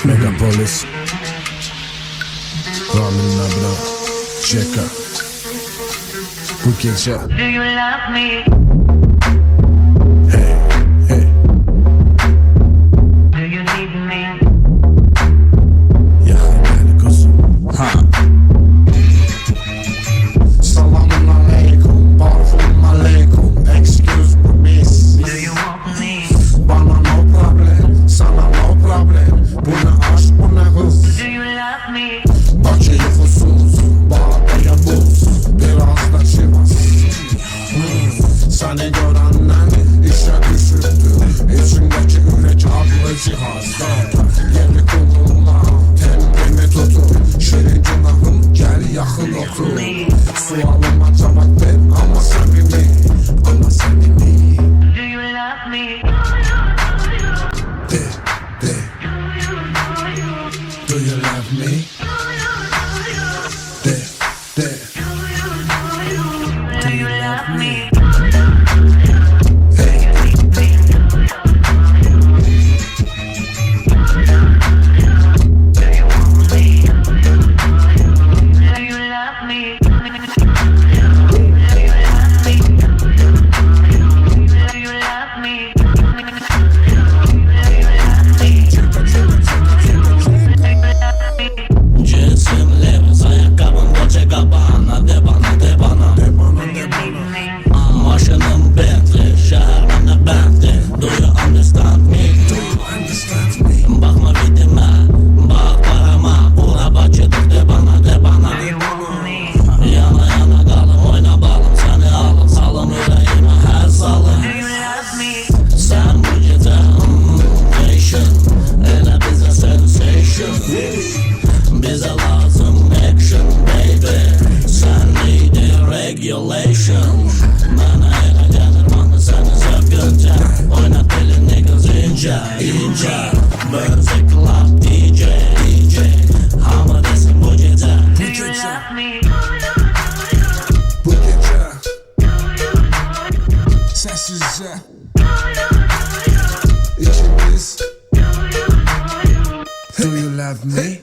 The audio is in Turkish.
Megapolis Ramin Nabra Çeka Bu gece Do you love me? Hey hey Do you need me? Ya hayal kuzum Ha Salamun aleykum, parfum aleykum, excuse me miss. Do you want me? Bana no problem, sana no problem. Bu ne aşk bu ne hız. Do you love me? Acı uykusuz, bağdaya buz, biraz da çivas. Seni görenler işe düşürdü. İçindeki üreç adlı cihazda. Yeni kulunla tembimi tutun. Şirin günahım gel yakın otur. Sualıma cevap ver ama samimi. Ama samimi. Do you love me? De, de. Do you love me? De, de. Do you love me? Hey. Do you love me? Do you love me? Do you love me? Cinsim Levi's, ayakkabım Dolce Gabbana. De bana, de bana. De bana Do de you bana. need me? Maşınım Bentley, şehir bende Bentley. Do you understand me? Do you understand me? Bakma vidime, bak parama. Ula bacıdır de bana, de bana. Do you want me? Yana yana kalın, oyna balım. Seni alın, salın yüreğime her salın. Do you love me? Sen bu gece fashion, ele bize sensation. Bize lazım action baby. Sen needin regulation. Bana ele gelir bana seni sökünce. Oynat deli niggas ince ince. Music club DJ DJ. Ama desin bu gece. Do you love me? Bu gece sessizce ikimiz. Do you love me?